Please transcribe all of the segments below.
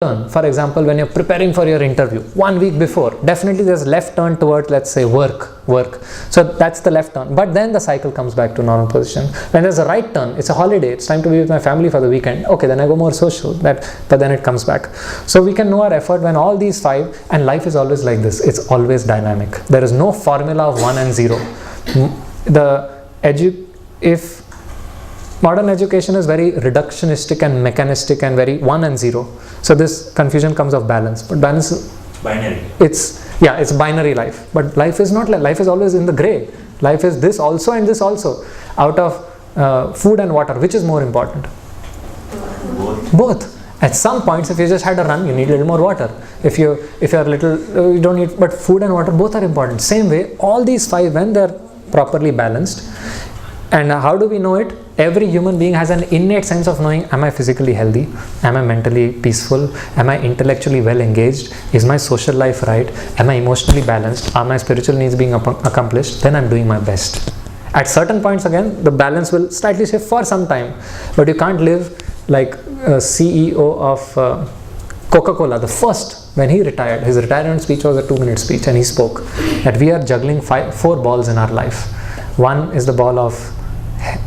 turn. For example, when you're preparing for your interview, 1 week before, definitely there's left turn towards, let's say, work. So that's the left turn. But then the cycle comes back to normal position. When there's a right turn, it's a holiday, it's time to be with my family for the weekend. Okay, then I go more social, but then it comes back. So we can know our effort when all these 5, and life is always like this. It's always dynamic. There is no formula of 1 and 0. If modern education is very reductionistic and mechanistic and very 1 and 0. So this confusion comes of balance. But balance is binary. It's binary life. But life is not like, life is always in the gray. Life is this also and this also. Out of food and water, which is more important? Both. At some points, if you just had a run, you need a little more water. If you're little, you don't need, but food and water both are important. Same way, all these 5, when they're properly balanced. And how do we know it? Every human being has an innate sense of knowing, am I physically healthy? Am I mentally peaceful? Am I intellectually well engaged? Is my social life right? Am I emotionally balanced? Are my spiritual needs being accomplished? Then I'm doing my best. At certain points again, the balance will slightly shift for some time. But you can't live like a CEO of Coca-Cola. The first, when he retired, his retirement speech was a 2-minute speech, and he spoke that we are juggling 4 balls in our life. One is the ball of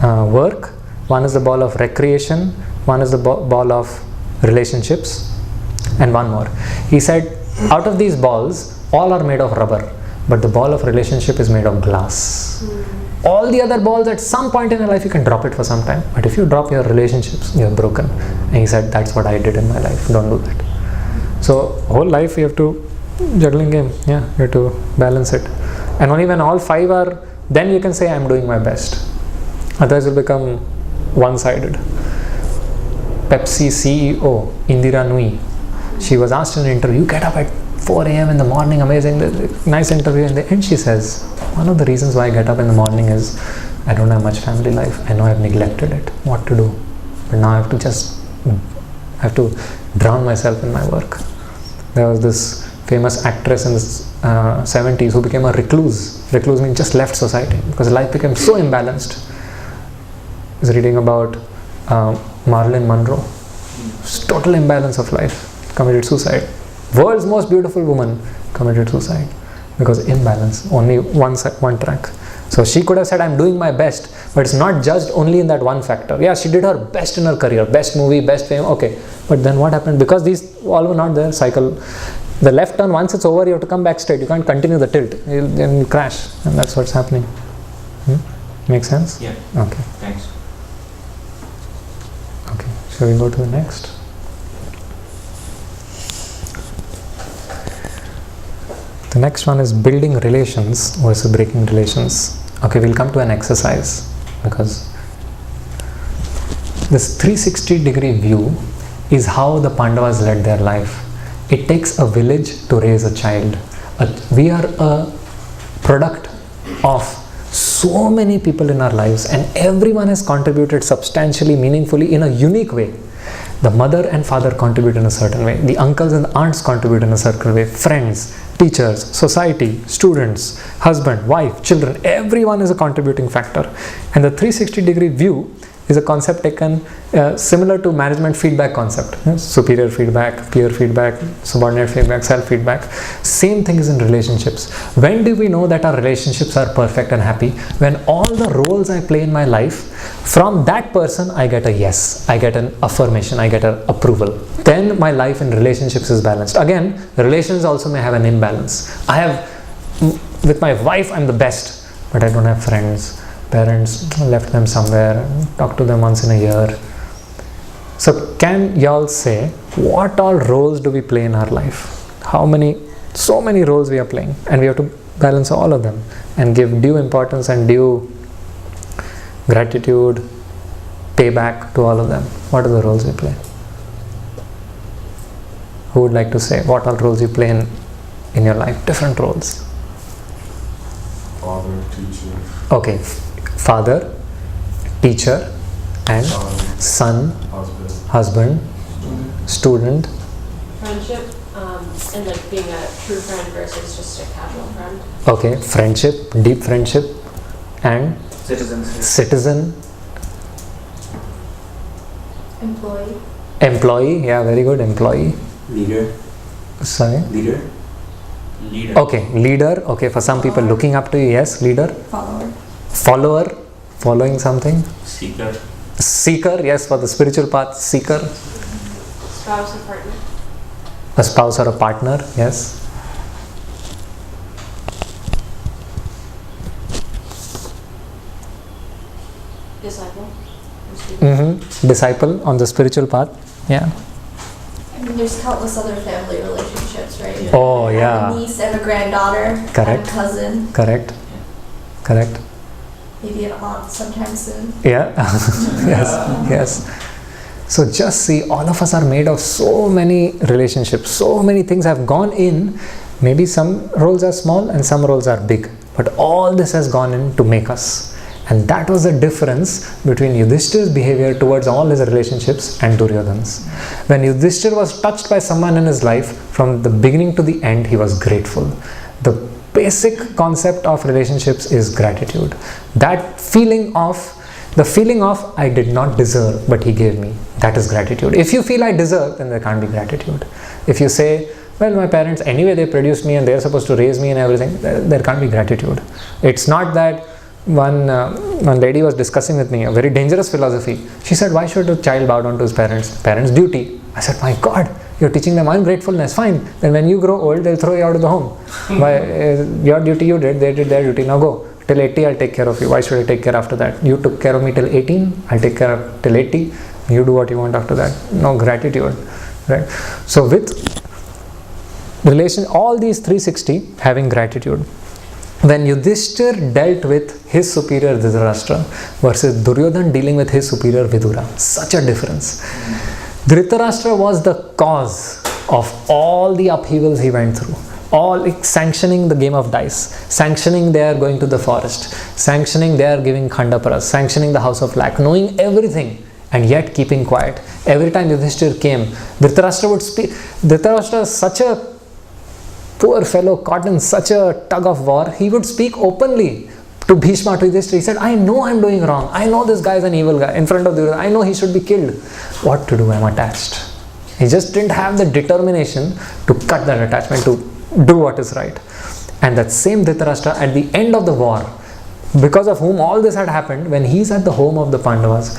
work, one is the ball of recreation, one is the ball of relationships, and one more. He said, out of these balls, all are made of rubber, but the ball of relationship is made of glass. All the other balls, at some point in your life, you can drop it for some time, but if you drop your relationships, you're broken. And he said, that's what I did in my life, don't do that. So whole life you have to juggling game, you have to balance it. And only when all 5 are, then you can say, I'm doing my best. Otherwise, it will become one-sided. Pepsi CEO, Indira Nui, she was asked in an interview, you get up at 4 a.m. in the morning, amazing, nice interview. In the end, she says, one of the reasons why I get up in the morning is I don't have much family life. I know I've neglected it. What to do? But now I have to drown myself in my work. There was this famous actress in the 70s who became a recluse. Recluse means just left society because life became so imbalanced. I was reading about Marilyn Monroe. Total imbalance of life. Committed suicide. World's most beautiful woman committed suicide because imbalance. Only one track. So she could have said, I'm doing my best, but it's not judged only in that one factor. Yeah, she did her best in her career. Best movie, best fame. Okay. But then what happened? Because these all were not there. Cycle. The left turn, once it's over, you have to come back straight. You can't continue the tilt. Then you crash. And that's what's happening. Make sense? Yeah. Okay. Thanks. Okay. Shall we go to the next? The next one is building relations versus breaking relations. Okay, we'll come to an exercise because this 360-degree view is how the Pandavas led their life. It takes a village to raise a child. We are a product of so many people in our lives, and everyone has contributed substantially, meaningfully in a unique way. The mother and father contribute in a certain way. The uncles and aunts contribute in a certain way. Friends, teachers, society, students, husband, wife, children, everyone is a contributing factor. And the 360-degree view is a concept taken similar to management feedback concept. Superior feedback, peer feedback, subordinate feedback, self-feedback. Same thing is in relationships. When do we know that our relationships are perfect and happy? When all the roles I play in my life, from that person I get a yes, I get an affirmation, I get an approval. Then my life in relationships is balanced. Again, relations also may have an imbalance. With my wife I'm the best, but I don't have friends. Parents left them somewhere, talk to them once in a year. So can y'all say, what all roles do we play in our life? So many roles we are playing, and we have to balance all of them and give due importance and due gratitude, payback to all of them. What are the roles we play? Who would like to say what all roles you play in your life? Different roles. Father, teacher. Okay. Father, teacher, and son, husband, student. Friendship, and like being a true friend versus just a casual friend. Okay, friendship, deep friendship, and citizen. Employee. Employee, yeah, very good, employee. Leader. Sorry? Leader. Okay, leader. Okay, for some people looking up to you, yes, leader. Follower. Following something. Seeker, yes, for the spiritual path, seeker. Spouse or partner. A spouse or a partner, yes. Disciple. Disciple on the spiritual path, yeah. I mean, there's countless other family relationships, right? Oh, I yeah. have a niece, I have a granddaughter, I Correct. have a cousin, Correct. Correct. maybe an aunt sometime soon. Yeah. Yes. So just see, all of us are made of so many relationships, so many things have gone in. Maybe some roles are small and some roles are big, but all this has gone in to make us. And that was the difference between Yudhishthir's behavior towards all his relationships and Duryodhana's. When Yudhishthir was touched by someone in his life, from the beginning to the end, he was grateful. The basic concept of relationships is gratitude. That feeling of I did not deserve, but he gave me. That is gratitude. If you feel I deserve, then there can't be gratitude. If you say, well, my parents, anyway, they produced me and they're supposed to raise me and everything, there can't be gratitude. It's not that one lady was discussing with me a very dangerous philosophy. She said, why should a child bow down to his parents? Parents' duty. I said, my God, you're teaching them ungratefulness. Fine. Then when you grow old, they'll throw you out of the home. Your duty you did, they did their duty. Now go. Till 80, I'll take care of you. Why should I take care after that? You took care of me till 18, I'll take care of till 80. You do what you want after that. No gratitude. Right? So with relation, all these 360, having gratitude. When Yudhishthir dealt with his superior Dhritarashtra versus Duryodhana dealing with his superior Vidura, such a difference. Dhritarashtra was the cause of all the upheavals he went through. All sanctioning the game of dice, sanctioning they are going to the forest, sanctioning they are giving Khandaparas, sanctioning the house of lack, knowing everything and yet keeping quiet. Every time Yudhishthir came, Dhritarashtra would speak. Dhritarashtra is such a poor fellow caught in such a tug of war. He would speak openly to Bhishma, to Yudhishthira. He said, I know I'm doing wrong. I know this guy is an evil guy in front of Duryodhana. I know he should be killed. What to do? I'm attached. He just didn't have the determination to cut that attachment, to do what is right. And that same Dhritarashtra at the end of the war, because of whom all this had happened, when he's at the home of the Pandavas,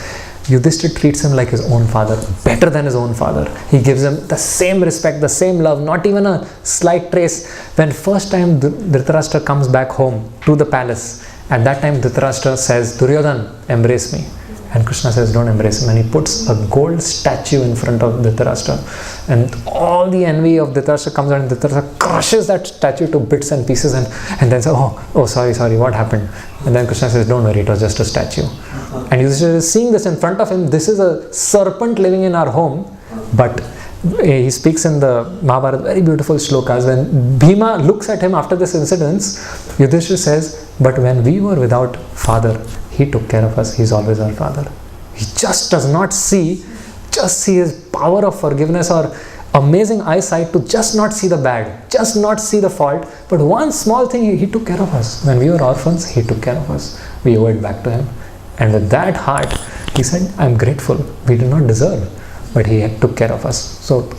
Yudhishthira treats him like his own father, better than his own father. He gives him the same respect, the same love, not even a slight trace. When first time Dhritarashtra comes back home to the palace, at that time Dhritarashtra says, Duryodhana, embrace me. And Krishna says, don't embrace him. And he puts a gold statue in front of Dhritarashtra. And all the envy of Dhritarashtra comes out and Dhritarashtra crushes that statue to bits and pieces and then says, oh, sorry, what happened? And then Krishna says, don't worry, it was just a statue. And Yudhishthira is seeing this in front of him. This is a serpent living in our home. But he speaks in the Mahabharata, very beautiful shlokas. When Bhima looks at him after this incident, Yudhishthira says, but when we were without father, he took care of us. He's always our father. He just does not see his power of forgiveness or amazing eyesight to just not see the bad, just not see the fault. But one small thing, he took care of us. When we were orphans, he took care of us. We owed it back to him. And with that heart, he said, I'm grateful. We did not deserve, but he took care of us. So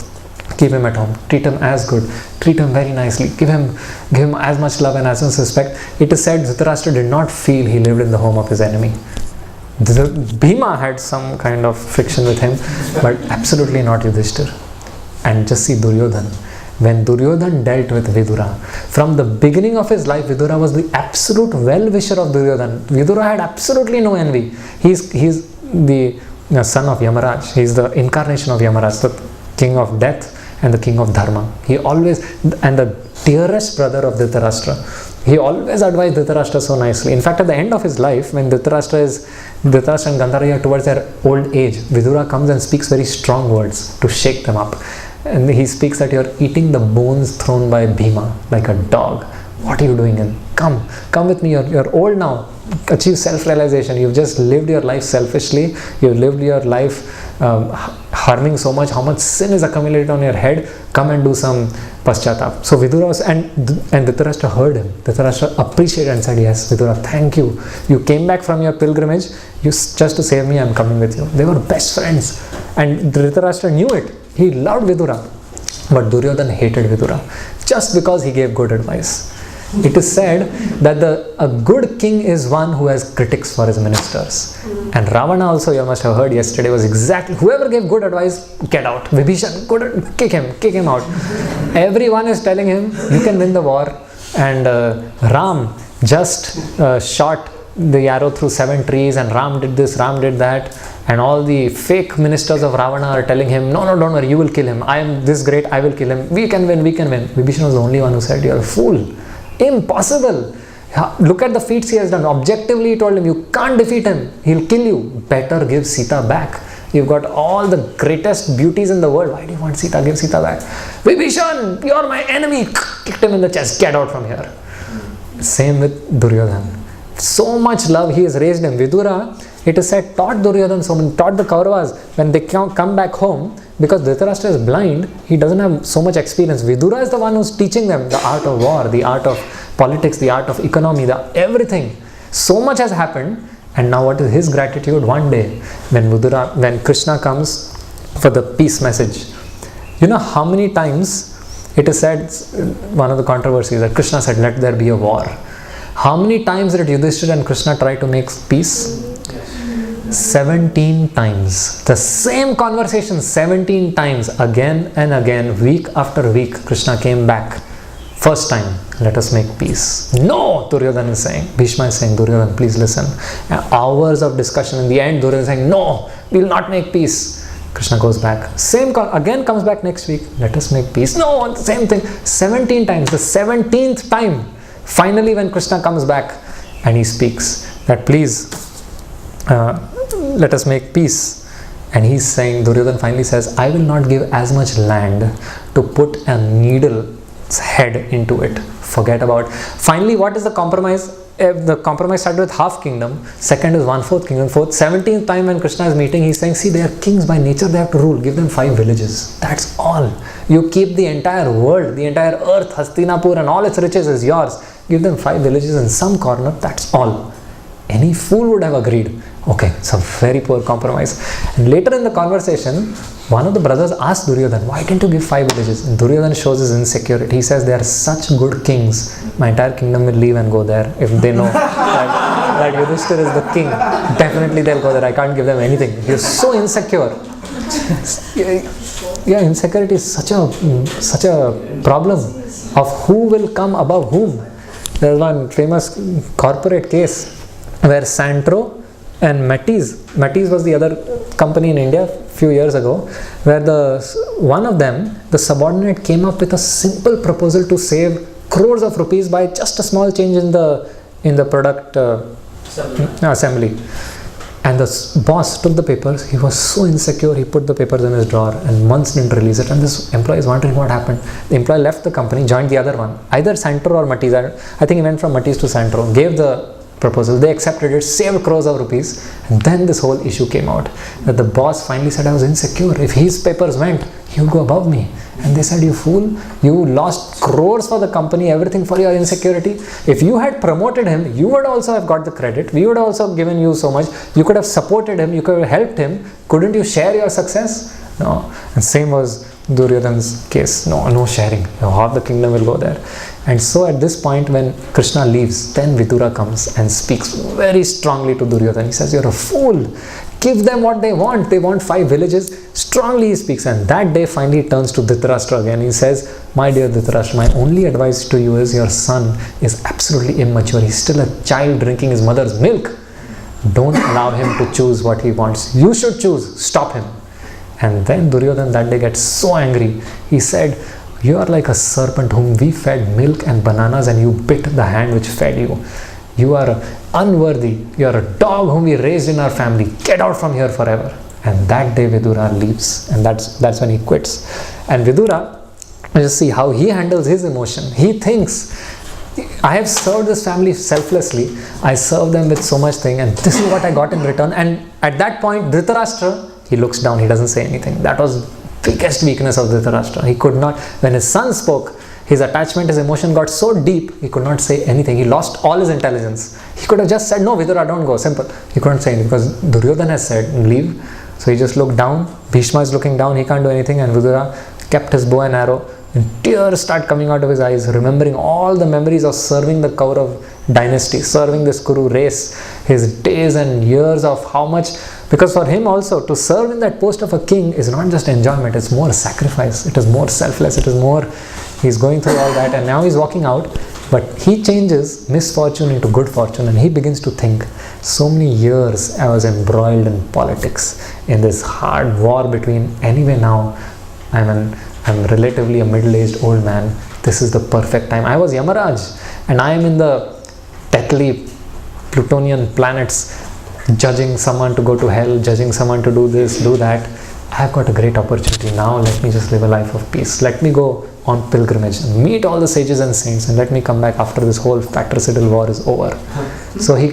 keep him at home. Treat him as good. Treat him very nicely. Give him as much love and as much respect. It is said Dhritarashtra did not feel he lived in the home of his enemy. Bhima had some kind of friction with him, but absolutely not Yudhishthira. And just see Duryodhana. When Duryodhana dealt with Vidura, from the beginning of his life, Vidura was the absolute well-wisher of Duryodhana. Vidura had absolutely no envy. He's the son of Yamaraj. He's the incarnation of Yamaraj, the king of death and the king of dharma. He always, and the dearest brother of Dhritarashtra. He always advised Dhritarashtra so nicely. In fact, at the end of his life, when Dhritarashtra and Gandharva are towards their old age, Vidura comes and speaks very strong words to shake them up. And he speaks that you're eating the bones thrown by Bhima like a dog. What are you doing? And come with me. You're old now. Achieve self-realization. You've just lived your life selfishly. You've lived your life harming so much. How much sin is accumulated on your head? Come and do some paschatap. So Vidura was, and Dhritarashtra heard him. Dhritarashtra appreciated and said, yes, Vidura, thank you. You came back from your pilgrimage. Just to save me, I'm coming with you. They were best friends. And Dhritarashtra knew it. He loved Vidura. But Duryodhana hated Vidura just because he gave good advice. It is said that a good king is one who has critics for his ministers. And Ravana also, you must have heard yesterday, was exactly, whoever gave good advice, get out. Vibhishan, kick him out. Everyone is telling him, you can win the war. And Ram just shot the arrow through 7 trees, and Ram did this, Ram did that. And all the fake ministers of Ravana are telling him, no, don't worry, you will kill him. I am this great, I will kill him. We can win. Vibhishan was the only one who said, you're a fool. Impossible. Look at the feats he has done. Objectively, he told him, you can't defeat him. He'll kill you. Better give Sita back. You've got all the greatest beauties in the world. Why do you want Sita? Give Sita back. Vibhishan, you're my enemy. Kicked him in the chest. Get out from here. Same with Duryodhana. So much love he has raised him. Vidura, it is said, taught Duryodhana so much, taught the Kauravas when they come back home, because Dhritarashtra is blind, he doesn't have so much experience. Vidura is the one who's teaching them the art of war, the art of politics, the art of economy, everything. So much has happened, and now what is his gratitude? One day, when Krishna comes for the peace message, you know how many times it is said, one of the controversies, that Krishna said, let there be a war. How many times did Yudhishthira and Krishna try to make peace? 17 times. The same conversation 17 times, again and again, week after week. Krishna came back. First time, let us make peace. No, Duryodhana is saying. Bhishma is saying, Duryodhana, please listen. Hours of discussion. In the end, Duryodhana is saying, no, we will not make peace. Krishna goes back. Again comes back next week. Let us make peace. No, same thing. 17 times. The 17th time. Finally, when Krishna comes back and he speaks that please let us make peace, and he's saying, Duryodhana finally says, I will not give as much land to put a needle's head into it. Forget about. Finally, what is the compromise? The compromise started with half kingdom, second is 1/4 kingdom, 17th time when Krishna is meeting, he's saying, see, they are kings by nature, they have to rule, give them 5 villages. That's all. You keep the entire world, the entire earth, Hastinapur and all its riches is yours. Give them 5 villages in some corner, that's all. Any fool would have agreed. Okay, it's a very poor compromise. And later in the conversation, one of the brothers asked Duryodhana, why didn't you give 5 villages? And Duryodhana shows his insecurity. He says, they are such good kings. My entire kingdom will leave and go there if they know that Yudhishthira is the king. Definitely they'll go there. I can't give them anything. He is so insecure. Yeah, insecurity is such a problem of who will come above whom. There's one famous corporate case where Santro and Matisse was the other company in India a few years ago, where one of them, the subordinate, came up with a simple proposal to save crores of rupees by just a small change in the product assembly. And the boss took the papers. He was so insecure, he put the papers in his drawer and months didn't release it. And this employee is wondering what happened. The employee left the company, joined the other one, either Santro or Matisse. I think he went from Matisse to Santro, gave the proposal, they accepted it, saved crores of rupees, and then this whole issue came out that the boss finally said, I was insecure. If his papers went, he would go above me. And they said, you fool, you lost crores for the company, everything for your insecurity. If you had promoted him, you would also have got the credit. We would also given you so much. You could have supported him, you could have helped him. Couldn't you share your success? No. And same was Duryodhana's case. No sharing. Half the kingdom will go there. And so at this point when Krishna leaves, then Vidura comes and speaks very strongly to Duryodhana. He says, you're a fool. Give them what they want. They want 5 villages. Strongly he speaks. And that day finally he turns to Dhritarashtra again. He says, my dear Dhritarashtra, my only advice to you is your son is absolutely immature. He's still a child drinking his mother's milk. Don't allow him to choose what he wants. You should choose. Stop him. And then Duryodhana that day gets so angry. He said, you are like a serpent whom we fed milk and bananas and you bit the hand which fed you. You are unworthy. You are a dog whom we raised in our family. Get out from here forever. And that day Vidura leaves. And that's when he quits. And Vidura, just see how he handles his emotion. He thinks, I have served this family selflessly. I served them with so much thing and this is what I got in return. And at that point, Dhritarashtra, he looks down, he doesn't say anything. That was biggest weakness of Dhritarashtra. He could not, when his son spoke, his attachment, his emotion got so deep, he could not say anything. He lost all his intelligence. He could have just said, no, Vidura, don't go, simple. He couldn't say anything because Duryodhana has said, leave. So he just looked down. Bhishma is looking down, he can't do anything. And Vidura kept his bow and arrow, and tears start coming out of his eyes, remembering all the memories of serving the Kaurav dynasty, serving this Kuru race, his days and years of how much, because for him also, to serve in that post of a king is not just enjoyment, it's more sacrifice, it is more selfless, it is more, he's going through all that, and now he's walking out, but he changes misfortune into good fortune, and he begins to think, so many years I was embroiled in politics, in this hard war between, anyway now I'm relatively a middle-aged old man, this is the perfect time. I was Yamaraj, and I am in the deathly Plutonian planets, judging someone to go to hell, judging someone to do this, do that. I have got a great opportunity now, let me just live a life of peace. Let me go on pilgrimage and meet all the sages and saints, and let me come back after this whole fratricidal war is over. So he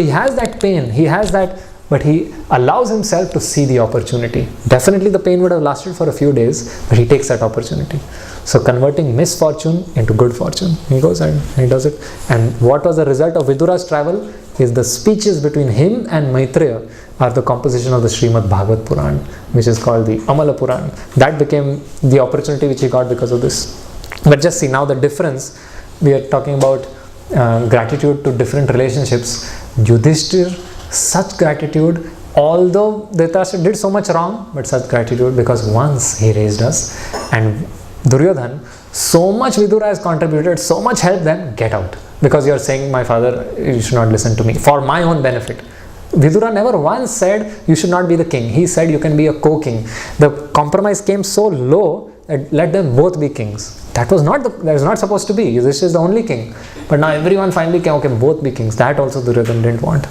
has that pain, he has that, but he allows himself to see the opportunity. Definitely the pain would have lasted for a few days, but he takes that opportunity. So converting misfortune into good fortune. He goes and he does it. And what was the result of Vidura's travel is the speeches between him and Maitreya are the composition of the Srimad Bhagavat Puran, which is called the Amala Puran. That became the opportunity which he got because of this. But just see now the difference. We are talking about gratitude to different relationships. Yudhishthir, such gratitude, although Dhritarashtra did so much wrong, but such gratitude because once he raised us. And Duryodhan, so much Vidura has contributed, so much help them, get out. Because you are saying, my father, you should not listen to me, for my own benefit. Vidura never once said, you should not be the king. He said, you can be a co-king. The compromise came so low that let them both be kings. That was not supposed to be. This is the only king. But now everyone finally came, okay, both be kings. That also Duryodhan didn't want.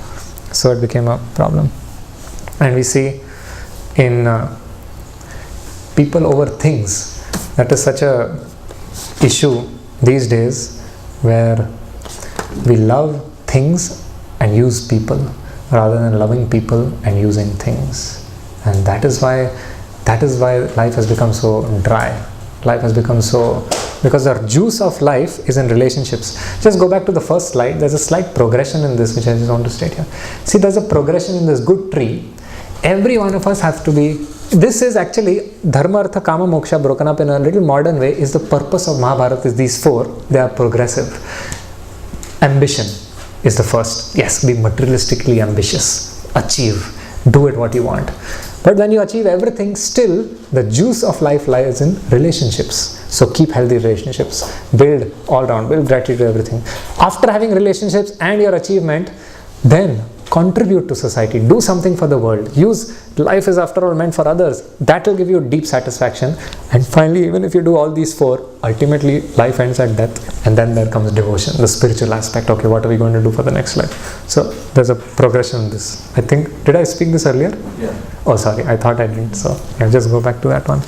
So it became a problem. And we see in people over things, that is such a issue these days, where we love things and use people rather than loving people and using things. And that is why life has become so dry. Life has become so, because the juice of life is in relationships. Just go back to the first slide. There's a slight progression in this which I just want to state here. See, there's a progression in this good tree. Every one of us has to be, this is actually Dharma, Artha, Kama, Moksha broken up in a little modern way, is the purpose of Mahabharata is these four. They are progressive. Ambition is the first. Yes, be materialistically ambitious. Achieve. Do it what you want. But when you achieve everything, still the juice of life lies in relationships. So keep healthy relationships. Build all around. Build gratitude to everything. After having relationships and your achievement, then contribute to society. Do something for the world. Life is after all meant for others. That will give you deep satisfaction. And finally, even if you do all these four, ultimately life ends at death. And then there comes devotion, the spiritual aspect. Okay, what are we going to do for the next life? So there's a progression in this. I think, did I speak this earlier? Yeah. Oh, sorry, I thought I didn't. So I'll just go back to that one.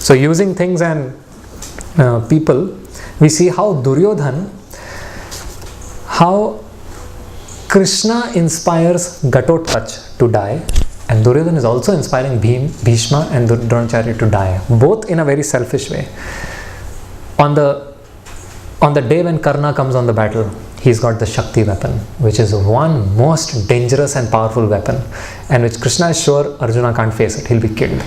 So using things and people, we see how Duryodhan, how Krishna inspires Ghatotkach to die, and Duryodhan is also inspiring Bhishma and Dronacharya to die, both in a very selfish way. On the day when Karna comes on the battle, he's got the Shakti weapon, which is one most dangerous and powerful weapon, and which Krishna is sure Arjuna can't face it, he'll be killed.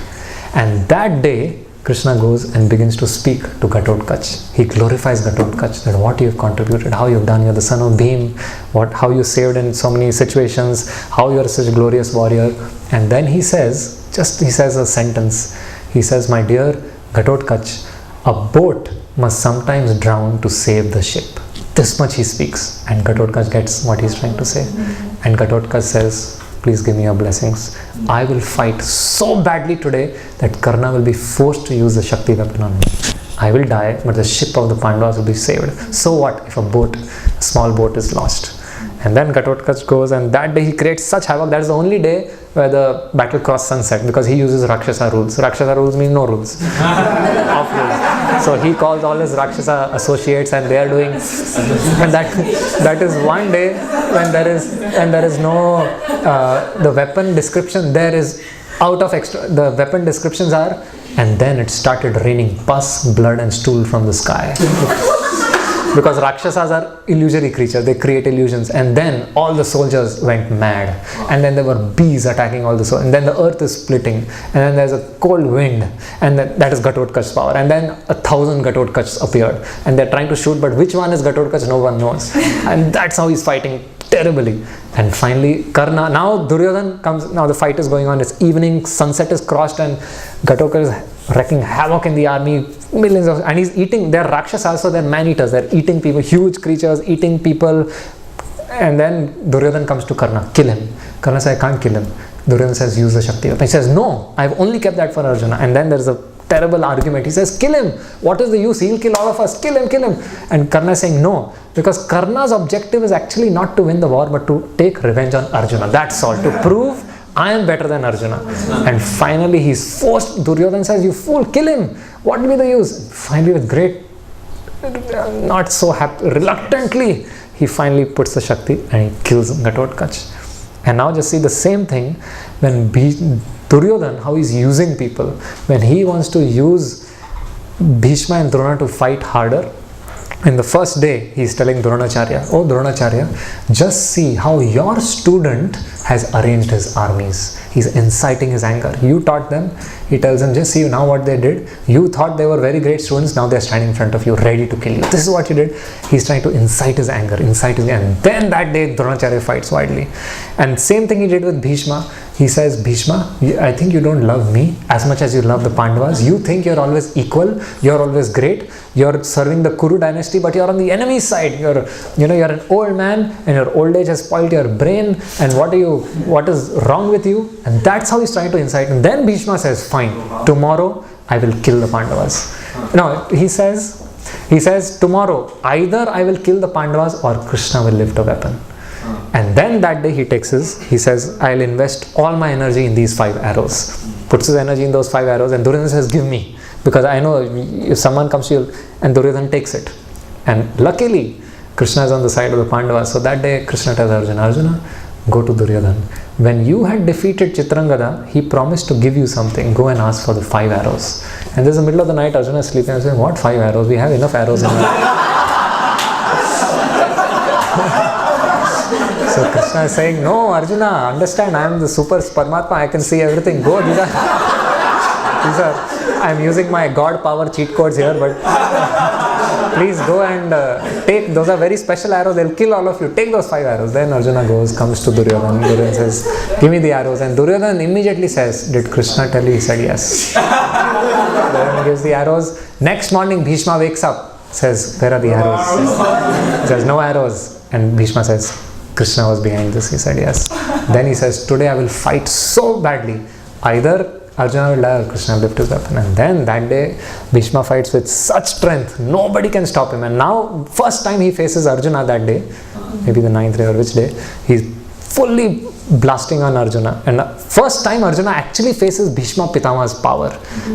And that day, Krishna goes and begins to speak to Ghatotkach. He glorifies Ghatotkach, that what you have contributed, how you have done, you're the son of Bhim, how you saved in so many situations, how you are such a glorious warrior. And then he says a sentence. He says, my dear Ghatotkach, a boat must sometimes drown to save the ship. This much he speaks, and Ghatotkach gets what he's trying to say. And Ghatotkach says, please give me your blessings. I will fight so badly today that Karna will be forced to use the Shakti weapon on me. I will die, but the ship of the Pandavas will be saved. So what if a small boat is lost? And then Ghatotkach goes, and that day he creates such havoc. That is the only day where the battle crossed sunset, because he uses Rakshasa rules. Rakshasa rules mean no rules. Off rules. So he calls all his Rakshasa associates, and they are doing, and that is one day when there is no the weapon description there is out of extra. The weapon descriptions are, and then it started raining pus, blood and stool from the sky. because Rakshasas are illusory creatures, they create illusions, and then all the soldiers went mad, and then there were bees attacking all the soldiers, and then the earth is splitting, and then there's a cold wind, and that is Ghatotkach's power, and then 1,000 Ghatotkachs appeared, and they're trying to shoot, but which one is Ghatotkach, no one knows, and that's how he's fighting terribly. And finally Karna, now Duryodhan comes, now the fight is going on, it's evening, sunset is crossed, and Ghatotkach is wreaking havoc in the army, millions of, and he's eating, they're Rakshasas, so they're man-eaters, they're eating people, huge creatures eating people. And then Duryodhan comes to Karna, kill him. Karna says, I can't kill him. Duryodhan says, use the Shakti. He says, no, I've only kept that for Arjuna. And then there's a terrible argument. He says, kill him. What is the use? He'll kill all of us. Kill him, kill him. And Karna is saying, no. Because Karna's objective is actually not to win the war, but to take revenge on Arjuna. That's all. To prove I am better than Arjuna. And finally he's forced. Duryodhan says, you fool, kill him. What will be the use? Finally, with great, not so happy, reluctantly, he finally puts the Shakti and he kills Ghatotkach. And now just see the same thing when Duryodhan, how he's using people. When he wants to use Bhishma and Drona to fight harder, in the first day he's telling Dronacharya, oh Dronacharya, just see how your student has arranged his armies. He's inciting his anger. You taught them. He tells them, just see now what they did. You thought they were very great students. Now they're standing in front of you ready to kill you. This is what you did. He's trying to incite his anger, and then that day Dronacharya fights widely. And same thing he did with Bhishma. He says, Bhishma, I think you don't love me as much as you love the Pandavas. You think you're always equal, you're always great, you're serving the Kuru dynasty, but you're on the enemy's side. You're an old man, and your old age has spoiled your brain, and what is wrong with you? And that's how he's trying to incite. And then Bhishma says, fine, tomorrow I will kill the Pandavas. No, he says tomorrow either I will kill the Pandavas or Krishna will lift a weapon. And then that day he says, I'll invest all my energy in these 5 arrows. Puts his energy in those 5 arrows, and Duryodhan says, give me. Because I know if someone comes to you, and Duryodhan takes it. And luckily, Krishna is on the side of the Pandavas. So that day Krishna tells Arjuna, go to Duryodhan. When you had defeated Chitrangada, he promised to give you something. Go and ask for the 5 arrows. And this is the middle of the night, Arjuna is sleeping and saying, what 5 arrows? We have enough arrows in our So Krishna is saying, no Arjuna, understand, I am the super Paramatma, I can see everything. Go, I'm using my God power cheat codes here, but please go and take, those are very special arrows, they'll kill all of you. Take those 5 arrows. Then Arjuna comes to Duryodhan. Duryodhan says, give me the arrows. And Duryodhan immediately says, did Krishna tell you? He said yes. Duryodhan gives the arrows. Next morning Bhishma wakes up, says, where are the arrows? He says, no arrows. And Bhishma says, Krishna was behind this. He said yes. Then he says, today I will fight so badly. Either Arjuna will die or Krishna will lift his weapon. And then that day Bhishma fights with such strength, nobody can stop him. And now first time he faces Arjuna that day, maybe the 9th day or which day, he's fully blasting on Arjuna. And first time Arjuna actually faces Bhishma Pitama's power.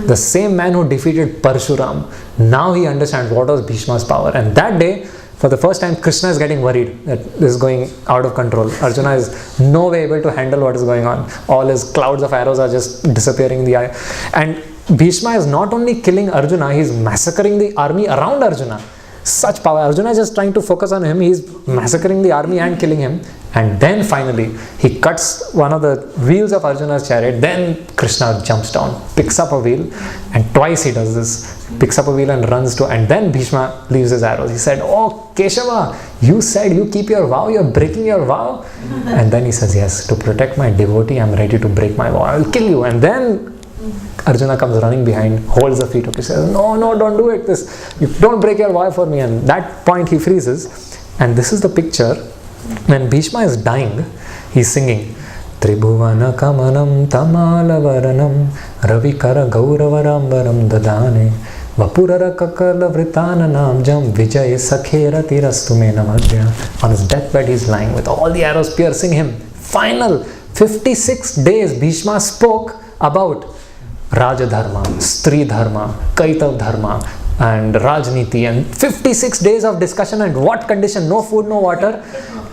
The same man who defeated Parshuram. Now he understands what was Bhishma's power. And that day, for the first time, Krishna is getting worried that this is going out of control. Arjuna is no way able to handle what is going on. All his clouds of arrows are just disappearing in the eye. And Bhishma is not only killing Arjuna, he is massacring the army around Arjuna. Such power. Arjuna is just trying to focus on him. He is massacring the army and killing him. And then finally, he cuts one of the wheels of Arjuna's chariot. Then Krishna jumps down, picks up a wheel, and twice he does this. Picks up a wheel and runs to, and then Bhishma leaves his arrows. He said, oh Keshava, you said you keep your vow, you're breaking your vow. And then he says, yes, to protect my devotee, I'm ready to break my vow. I will kill you. And then Arjuna comes running behind, holds the feet up. He says, no, don't do it. You don't break your vow for me. And that point he freezes. And this is the picture. When Bhishma is dying, he's singing, Tribhuvana kamanam tamalavaranam ravikara gauravarambaram dadane vapurara kakala vritananam jam vijay sakhera tirastume namadya. On his deathbed he's lying with all the arrows piercing him. Final 56 days Bhishma spoke about Rajadharma, Stri Dharma, Kaitav Dharma and Rajniti, and 56 days of discussion, and what condition? No food, no water.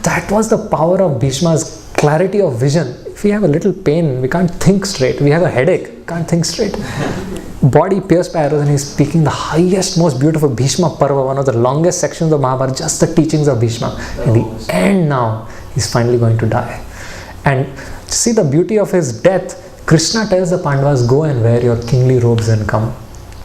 That was the power of Bhishma's clarity of vision. If we have a little pain, we can't think straight. We have a headache, can't think straight. body pierced by arrows, and he's speaking the highest, most beautiful Bhishma Parva, one of the longest sections of Mahabharata, just the teachings of Bhishma. In the end now, he's finally going to die. And see the beauty of his death. Krishna tells the Pandavas, go and wear your kingly robes and come.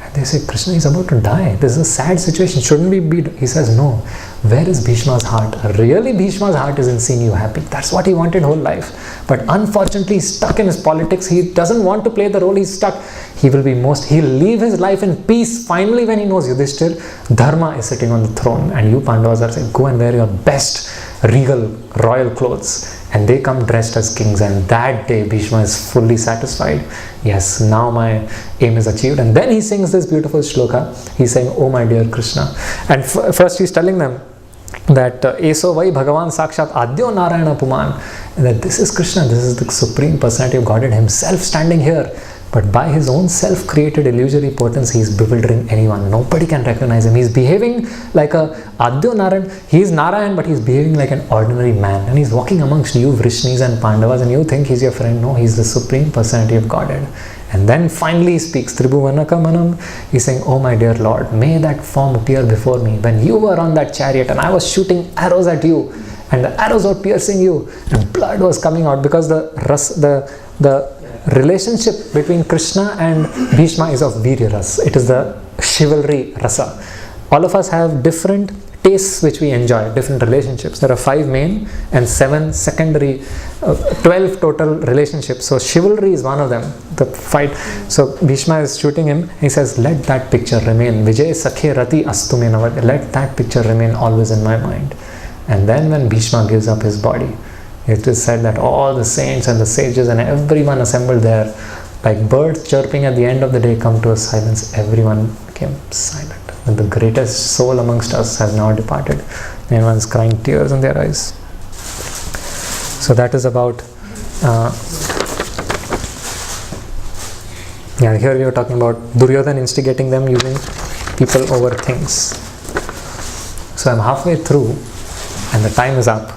And they say, Krishna is about to die. This is a sad situation. Shouldn't we be? He says, no. Where is Bhishma's heart? Really, Bhishma's heart is in seeing you happy. That's what he wanted whole life. But unfortunately, he's stuck in his politics. He doesn't want to play the role. He's stuck. He'll leave his life in peace finally when he knows Yudhishthir, Dharma is sitting on the throne. And you Pandavas are saying, go and wear your best regal royal clothes. And they come dressed as kings, and that day Bhishma is fully satisfied. Yes, now my aim is achieved. And then he sings this beautiful shloka. He's saying, oh my dear Krishna. And first he's telling them that Eso Vai Bhagavan Sakshat Adyo Narayana Puman, and that this is Krishna, this is the Supreme Personality of Godhead himself standing here. But by his own self-created illusory potence, he is bewildering anyone. Nobody can recognize him. He's behaving like a Adyo Narayan. He is Narayan, but he's behaving like an ordinary man. And he's walking amongst you, Vrishnis and Pandavas, and you think he's your friend. No, he's the Supreme Personality of Godhead. And then finally he speaks, Tribhuvanaka Manam. He's saying, oh my dear Lord, may that form appear before me. When you were on that chariot and I was shooting arrows at you, and the arrows were piercing you, and blood was coming out, because the relationship between Krishna and Bhishma is of Virya Ras. It is the chivalry rasa. All of us have different tastes which we enjoy, different relationships. There are 5 main and 7 secondary, 12 total relationships. So chivalry is one of them, the fight. So Bhishma is shooting him. He says, let that picture remain. Vijay Sakhe Rati Astume Navad. Let that picture remain always in my mind. And then when Bhishma gives up his body, it is said that all the saints and the sages and everyone assembled there, like birds chirping at the end of the day, come to a silence. Everyone became silent. And the greatest soul amongst us has now departed. Everyone's crying tears in their eyes. So that is about, here we are talking about Duryodhana instigating them using people over things. So I'm halfway through and the time is up.